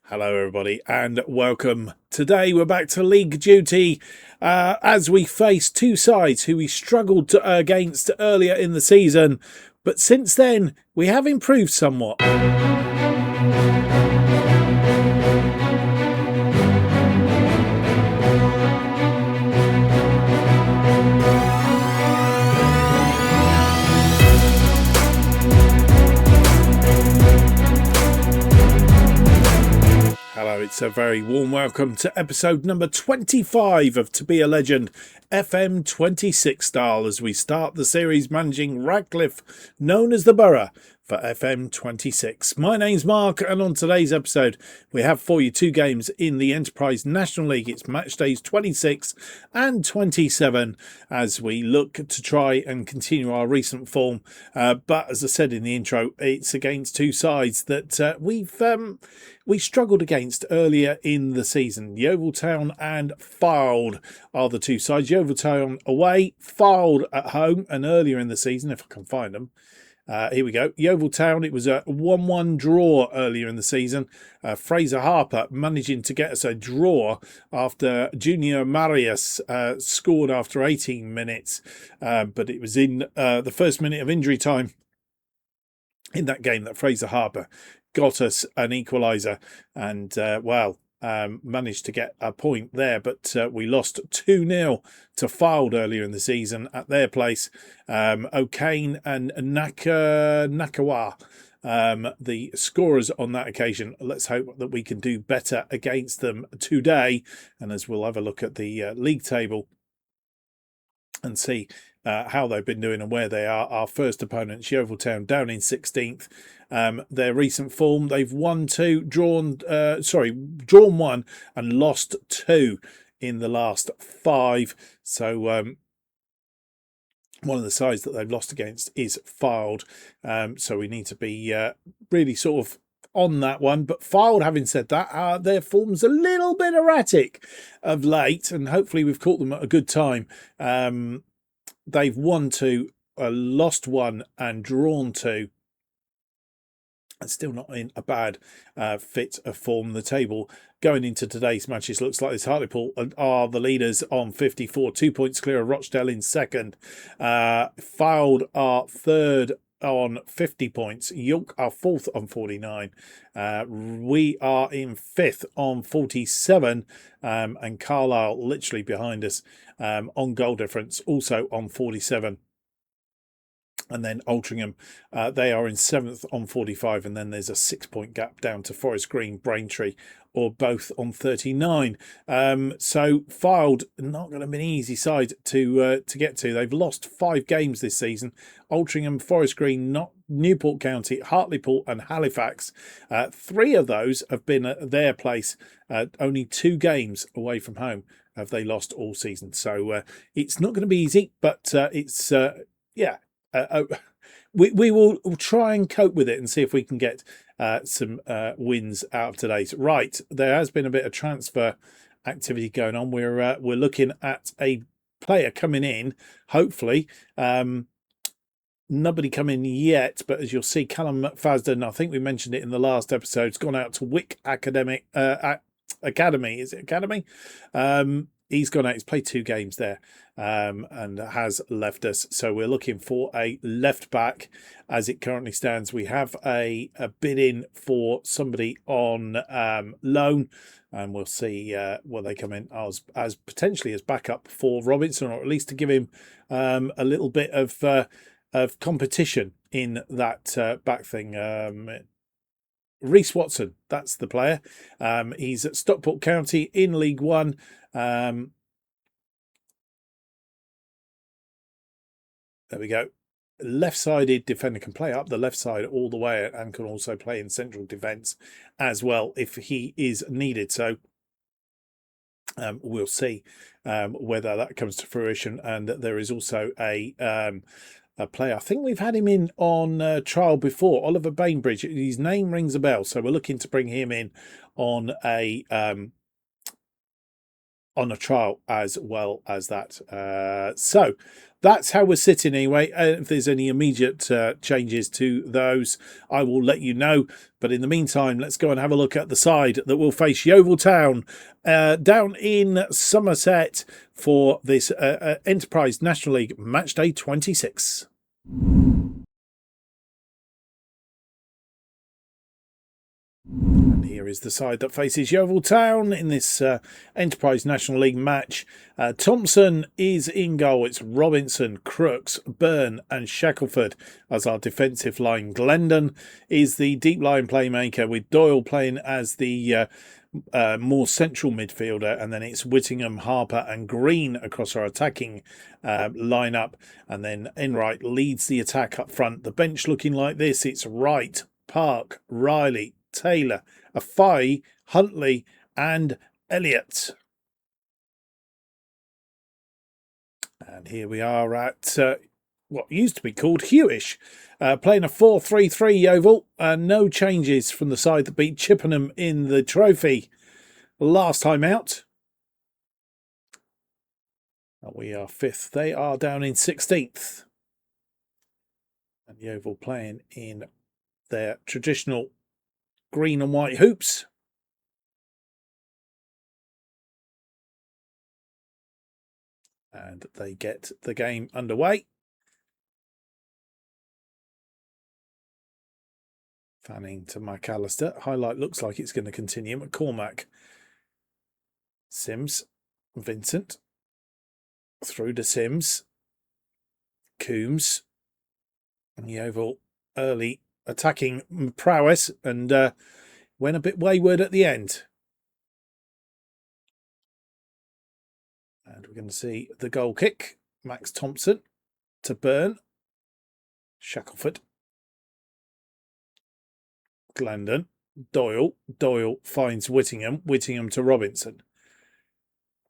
Hello everybody and welcome. Today we're back to league duty as we face two sides who we struggled against earlier in the season, but since then we have improved somewhat. Hello, it's a very warm welcome to episode number 25 of To Be a Legend FM 26 style as we start the series managing Radcliffe, known as the Borough, for FM 26. My name's Mark, and on today's episode we have for you two games in the Enterprise National League. It's match days 26 and 27 as we look to try and continue our recent form, but as I said in the intro, it's against two sides that we struggled against earlier in the season. Yeovil Town and Fylde are the two sides. Yeovil Town away, Fylde at home, and earlier in the season, if I can find them. Here we go. Yeovil Town, it was a 1-1 draw earlier in the season. Fraser Harper managing to get us a draw after Junior Marius scored after 18 minutes. But it was in the first minute of injury time in that game that Fraser Harper got us an equaliser and, managed to get a point there. But we lost 2-0 to Fylde earlier in the season at their place. O'Kane and Nakawa, the scorers on that occasion. Let's hope that we can do better against them today. And as we'll have a look at the league table and see how they've been doing and where they are. Our first opponents, Yeovil Town, down in 16th. Their recent form, they've won drawn one and lost two in the last five. So one of the sides that they've lost against is Fylde. So we need to be really sort of on that one. But Fylde, having said that, their form's a little bit erratic of late, and hopefully we've caught them at a good time. They've won two, lost one and drawn two. And still not in a bad fit of form. The table going into today's matches looks like this. Hartlepool are the leaders on 54, 2 points clear of Rochdale in second. Fylde are third on 50 points. York are fourth on 49. We are in fifth on 47, and Carlisle literally behind us on goal difference, also on 47. And then Altrincham, they are in seventh on 45, and then there's a 6-point gap down to Forest Green, Braintree, or both on 39. So Fylde, not going to be an easy side to get to. They've lost 5 games this season. Altrincham, Forest Green, Newport County, Hartlepool and Halifax. 3 of those have been at their place. Only 2 games away from home have they lost all season. So it's not going to be easy, but it's, we will try and cope with it and see if we can get some wins out of today. Right, there has been a bit of transfer activity going on. We're looking at a player coming in, hopefully. Nobody come in yet, but as you'll see, Callum McFadden, I think we mentioned it in the last episode, has gone out to Wick Academy. Is it Academy? He's gone out. He's played 2 games there and has left us. So we're looking for a left back as it currently stands. We have a bid in for somebody on loan, and we'll see will they come in as potentially as backup for Robinson, or at least to give him a little bit of competition in that back thing. Reece Watson, that's the player. He's at Stockport County in League One. There we go. Left-sided defender, can play up the left side all the way and can also play in central defence as well if he is needed. So we'll see whether that comes to fruition. And there is also a player, I think we've had him in on trial before, Oliver Bainbridge. His name rings a bell, so we're looking to bring him in on a on a trial as well as that. So that's how we're sitting anyway. If there's any immediate changes to those, I will let you know. But in the meantime, let's go and have a look at the side that will face Yeovil Town down in Somerset for this Enterprise National League Match Day 26. And here is the side that faces Yeovil Town in this Enterprise National League match. Thompson is in goal. It's Robinson, Crooks, Byrne and Shackelford as our defensive line. Glendon is the deep line playmaker, with Doyle playing as the more central midfielder, and then it's Whittingham, Harper and Green across our attacking lineup, and then Enright leads the attack up front. The bench looking like this: it's Wright, Park, Riley, Taylor, Afai, Huntley and Elliott. And here we are at what used to be called Hewish, playing a 4-3-3 Yeovil. No changes from the side that beat Chippenham in the trophy last time out. We are 5th. They are down in 16th. And Yeovil playing in their traditional green and white hoops. And they get the game underway. Fanning to McAllister. Highlight looks like it's going to continue. McCormack. Sims. Vincent. Through to Sims. Coombs. And Yeovil early attacking prowess and went a bit wayward at the end. And we're going to see the goal kick. Max Thompson to Byrne. Shackelford. Glendon. Doyle. Doyle finds Whittingham. Whittingham to Robinson.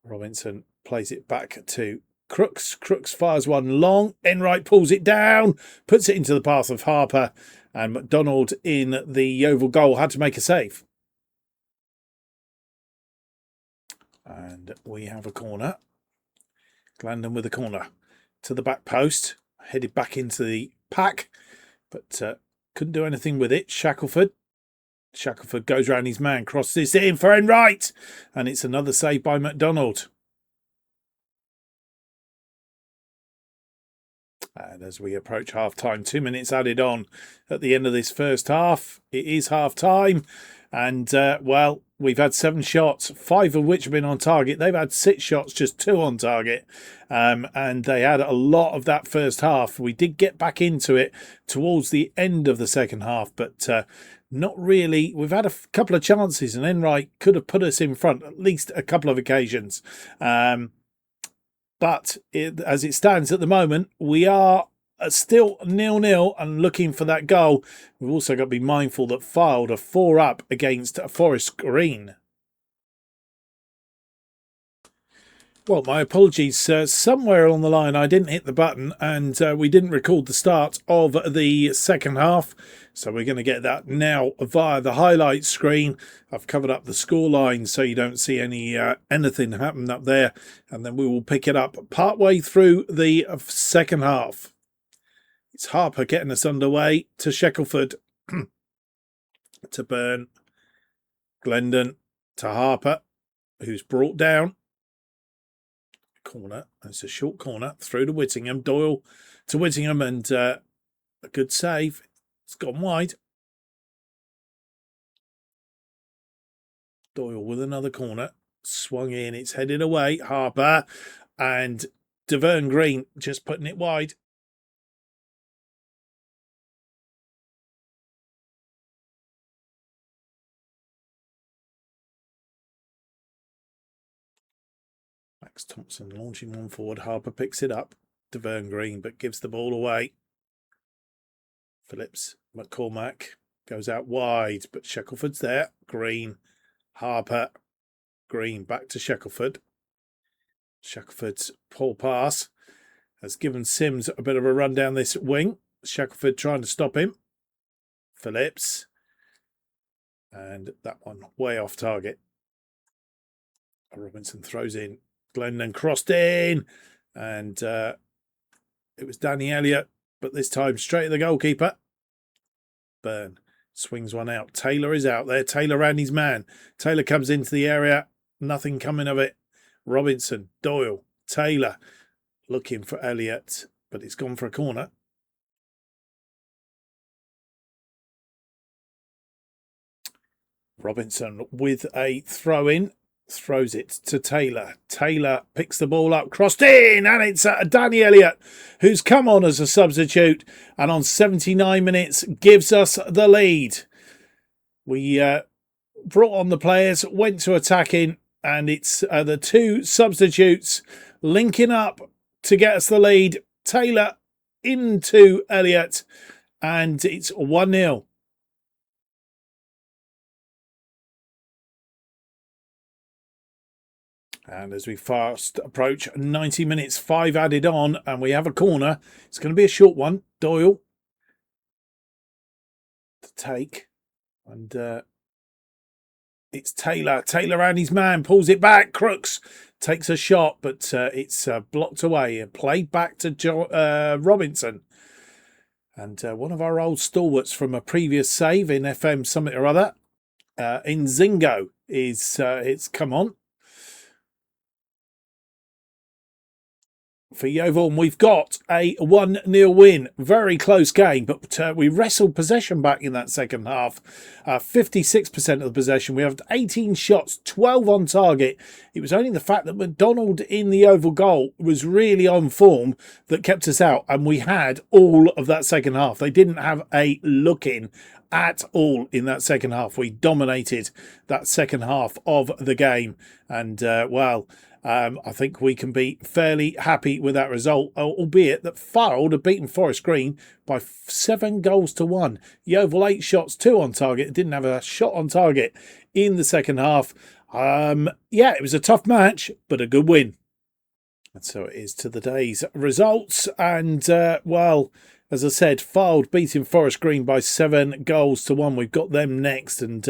Robinson plays it back to Crooks. Crooks fires one long. Enright pulls it down. Puts it into the path of Harper. And McDonald in the Yeovil goal had to make a save. And we have a corner. Glendon with a corner to the back post. Headed back into the pack. But couldn't do anything with it. Shackelford. Shackelford goes round his man. Crosses this in for Enright. And it's another save by McDonald. And as we approach half-time, 2 minutes added on at the end of this first half. It is half-time. And, well, we've had 7 shots, 5 of which have been on target. They've had 6 shots, just 2 on target. And they had a lot of that first half. We did get back into it towards the end of the second half, but not really. We've had a couple of chances, and Enright could have put us in front at least a couple of occasions. But as it stands at the moment, we are still 0-0 and looking for that goal. We've also got to be mindful that Fylde are 4 up against Forest Green. Well, my apologies. Somewhere along the line, I didn't hit the button and we didn't record the start of the second half. So we're going to get that now via the highlight screen. I've covered up the scoreline so you don't see anything happen up there. And then we will pick it up partway through the second half. It's Harper getting us underway to Shackelford, to Byrne, Glendon, to Harper, who's brought down. Corner. It's a short corner through to Whittingham. Doyle to Whittingham, and a good save. It's gone wide. Doyle with another corner. Swung in. It's headed away. Harper and Deverne Green just putting it wide. Max Thompson launching one forward. Harper picks it up. Deverne Green, but gives the ball away. Phillips, McCormack goes out wide, but Shackelford's there. Green, Harper, Green back to Shackelford. Shackelford's pull pass has given Sims a bit of a run down this wing. Shackelford trying to stop him. Phillips. And that one way off target. Robinson throws in. Glendon crossed in. And it was Danny Elliott, but this time straight at the goalkeeper. Byrne swings one out. Taylor is out there. Taylor ran his man. Taylor comes into the area. Nothing coming of it. Robinson, Doyle, Taylor looking for Elliott, but it's gone for a corner. Robinson with a throw-in. Throws it to Taylor. Taylor picks the ball up, crossed in, and it's Danny Elliott, who's come on as a substitute, and on 79 minutes gives us the lead. We brought on the players, went to attacking, and it's the two substitutes linking up to get us the lead. Taylor into Elliott, and it's 1-0. And as we fast approach 90 minutes, 5 added on, and we have a corner. It's going to be a short one. Doyle to take. And it's Taylor. Taylor and his man pulls it back. Crooks takes a shot, but it's blocked away and played back to Robinson. And one of our old stalwarts from a previous save in FM something or other, Nzingo, is it's come on. For Yeovil, and we've got a 1-0 win. Very close game, but we wrestled possession back in that second half. 56% of the possession. We have 18 shots, 12 on target. It was only the fact that McDonald in the Yeovil goal was really on form that kept us out, and we had all of that second half. They didn't have a look in at all in that second half. We dominated that second half of the game, and I think we can be fairly happy with that result, albeit that Fylde have beaten Forest Green by 7 goals to 1. Yeovil 8 shots, 2 on target. Didn't have a shot on target in the second half. It was a tough match, but a good win. And so it is to the day's results. And, as I said, Fylde beating Forest Green by 7 goals to 1. We've got them next, and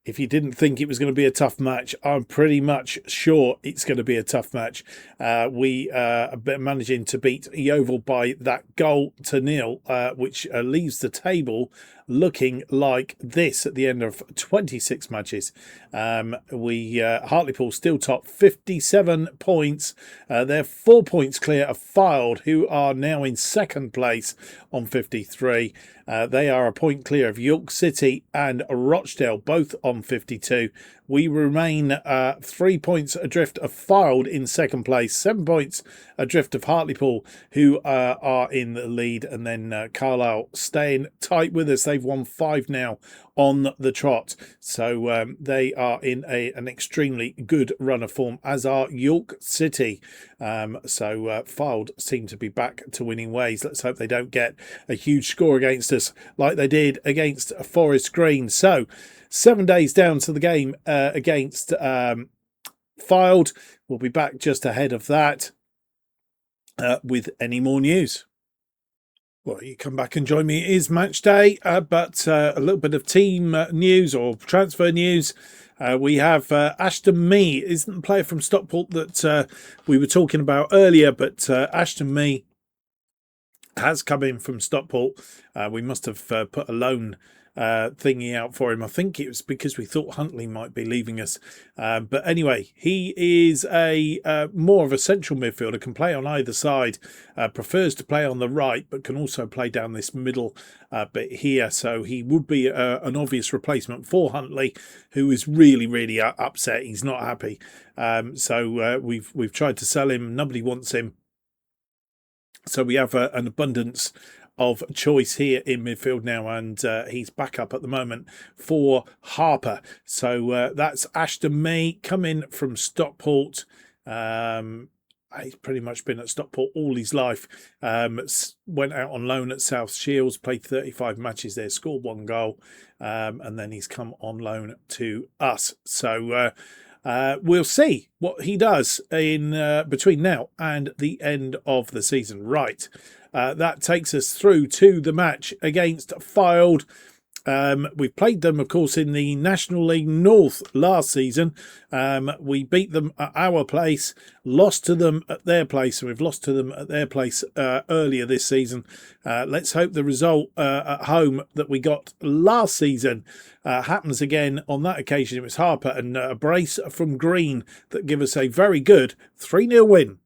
if you didn't think it was going to be a tough match, I'm pretty much sure it's going to be a tough match. We are managing to beat Yeovil by that 0-0, which leaves the table looking like this at the end of 26 matches. Hartlepool still top, 57 points. They're 4 points clear of Fylde, who are now in second place on 53. They are a point clear of York City and Rochdale, both on 52. We remain 3 points adrift of Fylde in second place, 7 points adrift of Hartlepool, who are in the lead, and then Carlisle staying tight with us. They've won 5 now on the trot, so they are in an extremely good run of form, as are York City. Fylde seem to be back to winning ways. Let's hope they don't get a huge score against us like they did against Forest Green. So 7 days down to the game against Fylde. We'll be back just ahead of that with any more news. Well, you come back and join me. It is match day, but a little bit of team news or transfer news. We have Ashton Mee, isn't the player from Stockport that we were talking about earlier, but Ashton Mee has come in from Stockport. We must have put a loan thingy out for him. I think it was because we thought Huntley might be leaving us. But anyway, he is a more of a central midfielder, can play on either side, prefers to play on the right, but can also play down this middle bit here. So he would be an obvious replacement for Huntley, who is really, really upset. He's not happy. We've tried to sell him. Nobody wants him. So we have an abundance of choice here in midfield now, and he's back up at the moment for Harper. So that's Ashton Mee coming from Stockport. He's pretty much been at Stockport all his life. Went out on loan at South Shields, played 35 matches there, scored 1 goal, and then he's come on loan to us. So we'll see what he does in between now and the end of the season. Right. That takes us through to the match against Fylde. We've played them, of course, in the National League North last season. We beat them at our place, lost to them at their place, and we've lost to them at their place earlier this season. Let's hope the result at home that we got last season happens again. On that occasion, it was Harper and a brace from Green that give us a very good 3-0 win.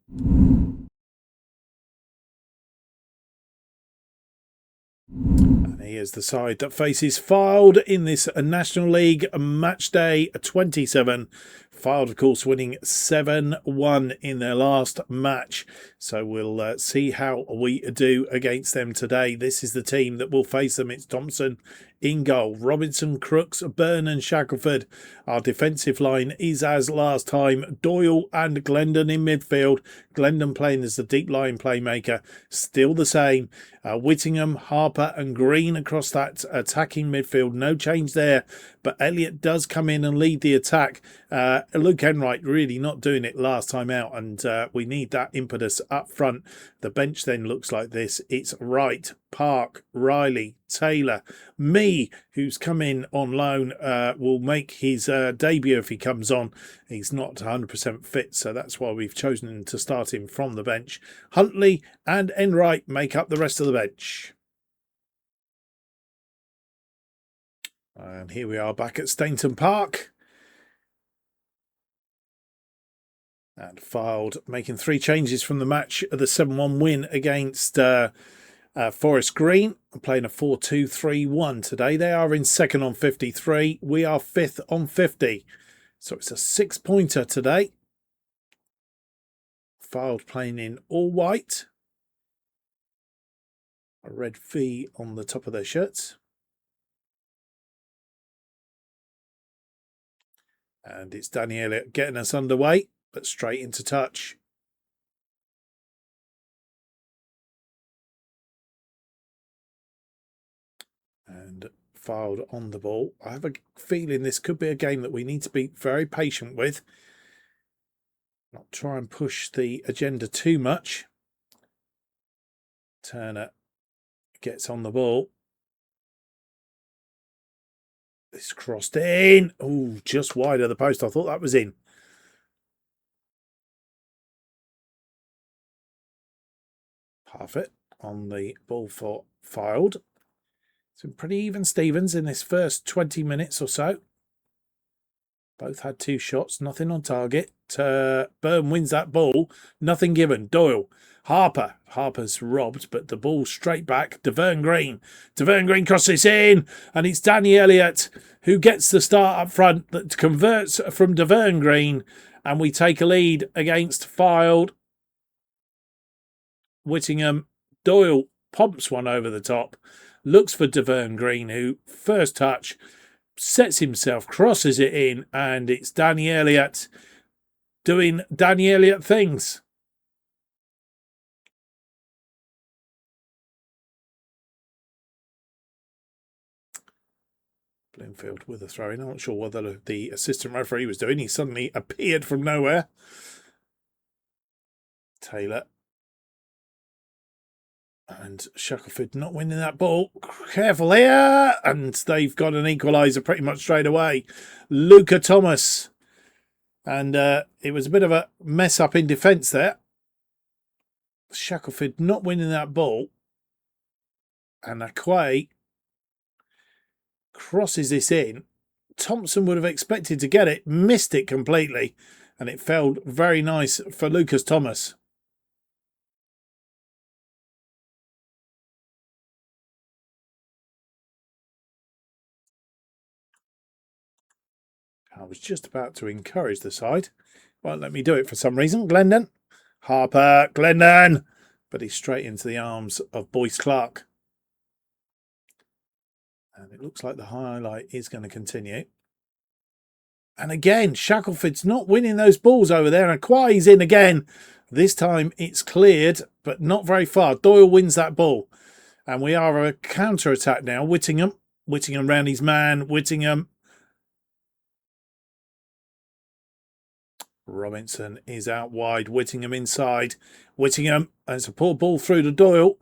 And here's the side that faces Fylde in this National League match day 27. Fylde, of course, winning 7-1 in their last match. So we'll see how we do against them today. This is the team that will face them. It's Thompson in goal, Robinson, Crooks, Byrne and Shackelford. Our defensive line is as last time. Doyle and Glendon in midfield. Glendon playing as the deep line playmaker. Still the same. Whittingham, Harper and Green across that attacking midfield. No change there. But Elliott does come in and lead the attack. Luke Enright really not doing it last time out. And we need that impetus up front. The bench then looks like this. It's Wright, Park, Riley, Taylor, me, who's come in on loan, will make his debut if he comes on. He's not 100% fit, so that's why we've chosen to start him from the bench. Huntley and Enright make up the rest of the bench. And here we are back at Stainton Park. And Fylde making 3 changes from the match of the 7-1 win against Forest Green. Playing a 4-2-3-1 today. They are in second on 53. We are 5th on 50. So it's a 6-pointer today. Fylde playing in all white. A red V on the top of their shirts. And it's Danny Elliott getting us underway, but straight into touch. And Fylde on the ball. I have a feeling this could be a game that we need to be very patient with. Not try and push the agenda too much. Turner gets on the ball. It's crossed in. Oh, just wide of the post. I thought that was in. Parfitt on the ball for Fylde. It's been pretty even Stevens in this first 20 minutes or so. Both had 2 shots, nothing on target. Byrne wins that ball, nothing given. Doyle, Harper. Harper's robbed, but the ball straight back. Deverne Green. Deverne Green crosses in, and it's Danny Elliott who gets the start up front that converts from Deverne Green, and we take a lead against Fylde. Whittingham. Doyle pumps one over the top. Looks for Deverne Green, who first touch sets himself, crosses it in, and it's Danny Elliott doing Danny Elliott things. Bloomfield with a throw-in. I'm not sure what the assistant referee was doing. He suddenly appeared from nowhere. Taylor. And Shackelford not winning that ball. Careful here. And they've got an equaliser pretty much straight away. Luca Thomas. And it was a bit of a mess up in defence there. Shackelford not winning that ball. And Akwe crosses this in. Thompson would have expected to get it. Missed it completely. And it felt very nice for Lucas Thomas. I was just about to encourage the side. Won't let me do it for some reason. Glendon. Harper. Glendon. But he's straight into the arms of Boyce Clark. And it looks like the highlight is going to continue. And again, Shackelford's not winning those balls over there. And Akwe's in again. This time it's cleared, but not very far. Doyle wins that ball. And we are a counter-attack now. Whittingham. Whittingham round his man. Whittingham. Robinson is out wide. Whittingham inside. Whittingham. And it's a poor ball through to Doyle.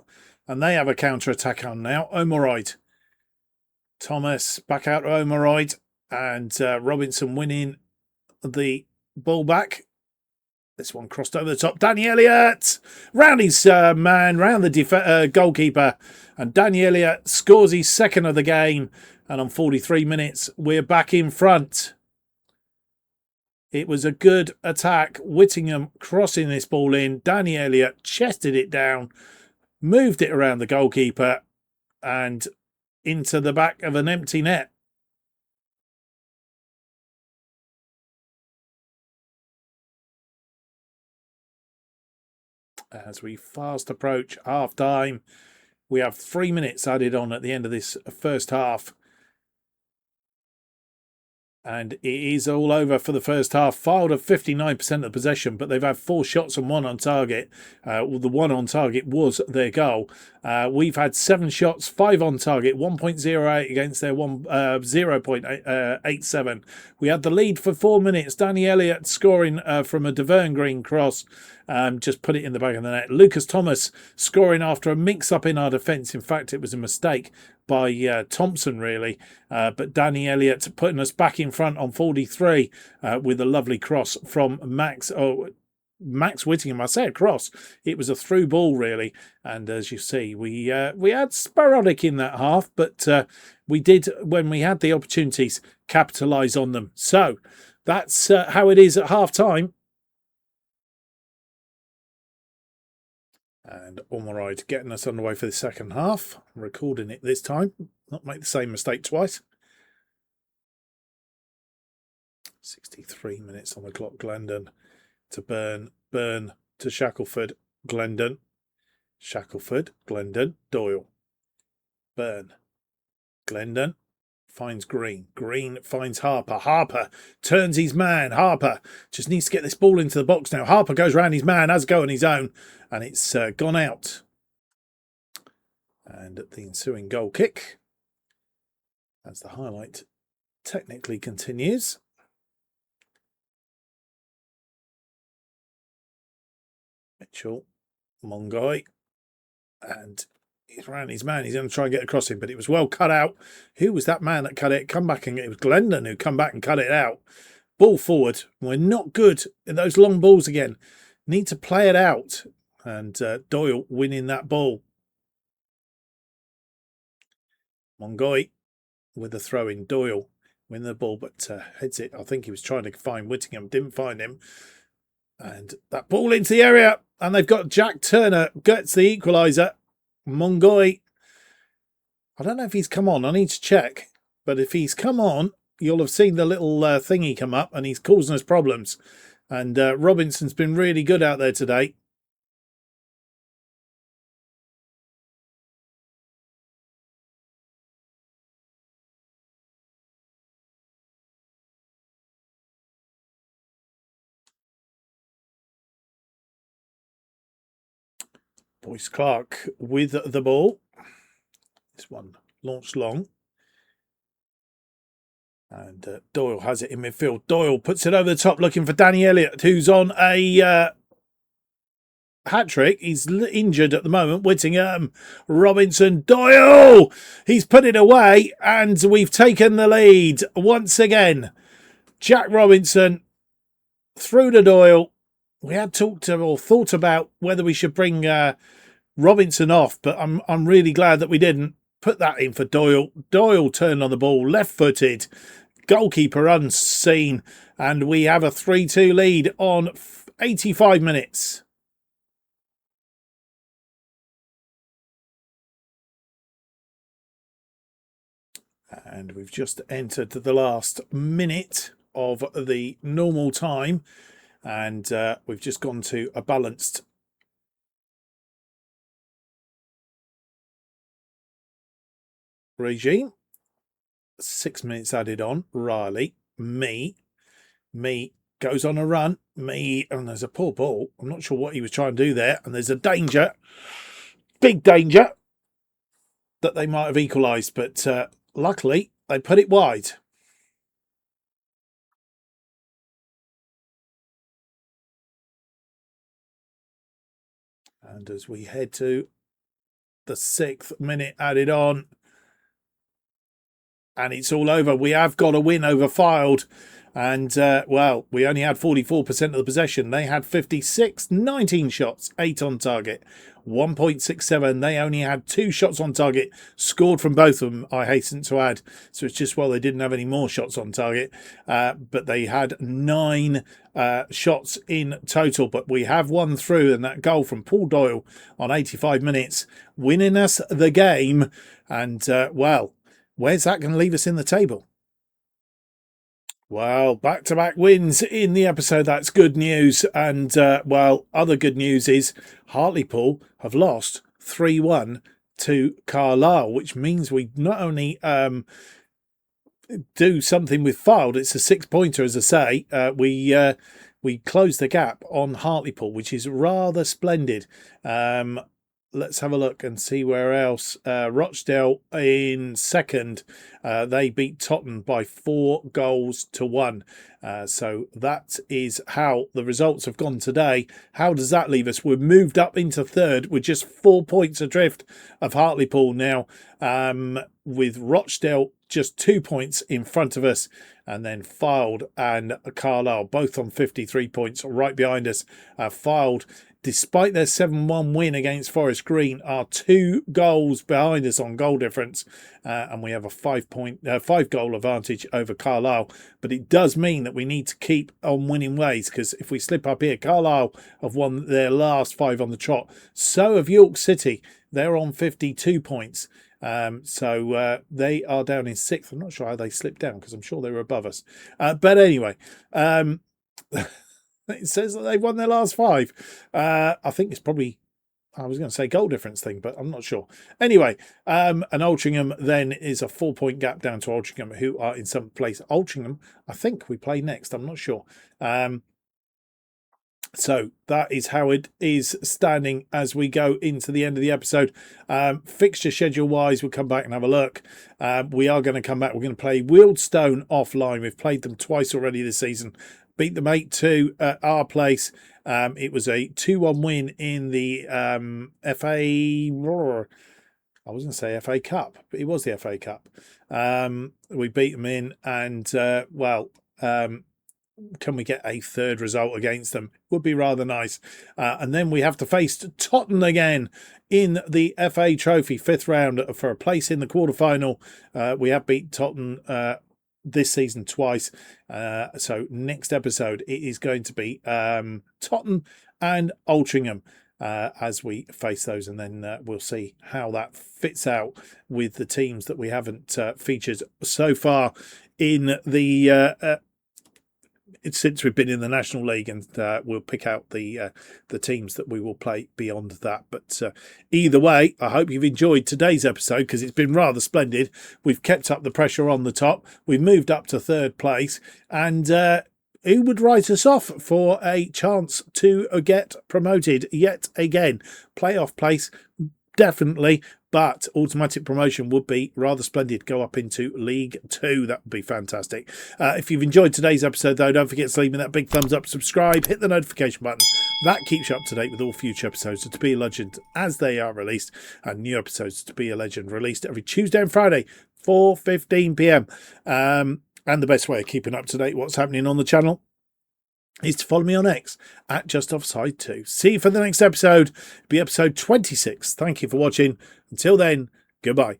And they have a counter-attack on now. Omoride. Thomas back out to Omeroyd, and Robinson winning the ball back. This one crossed over the top. Danny Elliott round his man, round the goalkeeper, and Danny Elliott scores his second of the game. And on 43 minutes, we're back in front. It was a good attack. Whittingham crossing this ball in. Danny Elliott chested it down, moved it around the goalkeeper and into the back of an empty net. As we fast approach half time, we have 3 minutes added on at the end of this first half. And it is all over for the first half. Fylde have 59% of possession, but they've had 4 shots and 1 on target. Well, the 1 on target was their goal. We've had 7 shots, 5 on target, 1.08 against their 0.87. We had the lead for 4 minutes. Danny Elliott scoring from a Deverne Green cross. Just put it in the back of the net. Lucas Thomas scoring after a mix-up in our defence. In fact, it was a mistake by Thompson, really. But Danny Elliott putting us back in front on 43 with a lovely cross from Max Whittingham. I say a cross. It was a through ball, really. And as you see, we had sporadic in that half, but we did, when we had the opportunities, capitalise on them. So that's how it is at half-time. And Ormeride getting us underway for the second half. I'm recording it this time, not make the same mistake twice. 63 minutes on the clock. Glendon to Burn to Shackelford. Glendon, Shackelford, Glendon, Doyle. Burn, Glendon finds Green. Green finds Harper. Harper turns his man. Harper just needs to get this ball into the box now. Harper goes round his man, has a go on his own, and it's gone out. And the ensuing goal kick, as the highlight technically continues. Mitchell, Mongoy, and he's round his man. He's going to try and get across him, but it was well cut out. Who was that man that cut it? Come back, and it was Glendon who come back and cut it out. Ball forward. We're not good at those long balls again. Need to play it out. And Doyle winning that ball. Mongoy with the throw in. Doyle win the ball, but heads it. I think he was trying to find Whittingham. Didn't find him. And that ball into the area. And they've got Jack Turner gets the equaliser. Mongoy, I don't know if he's come on. I need to check. But if he's come on, you'll have seen the little thingy come up, and he's causing us problems. And Robinson's been really good out there today. Boyce Clark with the ball. This one launched long. And Doyle has it in midfield. Doyle puts it over the top looking for Danny Elliott, who's on a hat-trick. He's injured at the moment. Whittingham, Robinson, Doyle! He's put it away, and we've taken the lead once again. Jack Robinson through to Doyle. We had talked or thought about whether we should bring Robinson off, but I'm really glad that we didn't. Put that in for Doyle. Doyle turned on the ball, left-footed, goalkeeper unseen, and we have a 3-2 lead on 85 minutes. And we've just entered the last minute of the normal time, and we've just gone to a balanced regime. 6 minutes added on. Riley, me goes on a run. And there's a poor ball. I'm not sure what he was trying to do there. And there's a danger, big danger, that they might have equalised, but luckily they put it wide. And as we head to the 6th minute added on, and it's all over. We have got a win over Fylde. And, well, we only had 44% of the possession. They had 56, 19 shots, 8 on target, 1.67. They only had 2 shots on target, scored from both of them, I hasten to add. So it's just, well, they didn't have any more shots on target. But they had 9 shots in total. But we have won through, and that goal from Paul Doyle on 85 minutes, winning us the game. And, well, where's that going to leave us in the table? Well, back-to-back wins in the episode. That's good news. And, well, other good news is Hartlepool have lost 3-1 to Carlisle, which means we not only do something with Fylde, it's a 6-pointer, as I say. We closed the gap on Hartlepool, which is rather splendid. Let's have a look and see where else. Rochdale in second. They beat Totton by 4-1. So that is how the results have gone today. How does that leave us? We've moved up into third with just 4 points adrift of Hartlepool now, with Rochdale just 2 points in front of us, and then Fylde and Carlisle both on 53 points right behind us. Fylde, despite their 7-1 win against Forest Green, are 2 goals behind us on goal difference, and we have a 5-goal advantage over Carlisle. But it does mean that we need to keep on winning ways, because if we slip up here, Carlisle have won their last 5 on the trot. So have York City. They're on 52 points. So they are down in 6th. I'm not sure how they slipped down, because I'm sure they were above us. But anyway, it says that they've won their last 5. I think it's probably, I was going to say goal difference thing, but I'm not sure. Anyway, and Altrincham then is a 4-point gap down to Altrincham, who are in some place. Altrincham, I think we play next. I'm not sure. So that is how it is standing as we go into the end of the episode. Fixture schedule wise, we'll come back and have a look. We are going to come back. We're going to play Wealdstone offline. We've played them twice already this season. Beat them 8-2 at our place. It was a 2-1 win in the FA. I was going to say FA Cup, but it was the FA Cup. We beat them in, and well, can we get a third result against them? Would be rather nice. And then we have to face Totton again in the FA Trophy 5th round for a place in the quarterfinal. We have beat Totton this season twice. So next episode it is going to be Totton and Altrincham as we face those, and then we'll see how that fits out with the teams that we haven't featured so far in the since we've been in the National League, and we'll pick out the teams that we will play beyond that. But either way, I hope you've enjoyed today's episode, because it's been rather splendid. We've kept up the pressure on the top. We've moved up to 3rd place, and who would write us off for a chance to get promoted yet again? Playoff place, definitely, but automatic promotion would be rather splendid. Go up into League 2. That would be fantastic. If you've enjoyed today's episode, though, don't forget to leave me that big thumbs up, subscribe, hit the notification button. That keeps you up to date with all future episodes of To Be a Legend as they are released, and new episodes of To Be a Legend released every Tuesday and Friday, 4:15 p.m. And the best way of keeping up to date what's happening on the channel is to follow me on X at JustOffside2. See you for the next episode. It'll be episode 26. Thank you for watching. Until then, goodbye.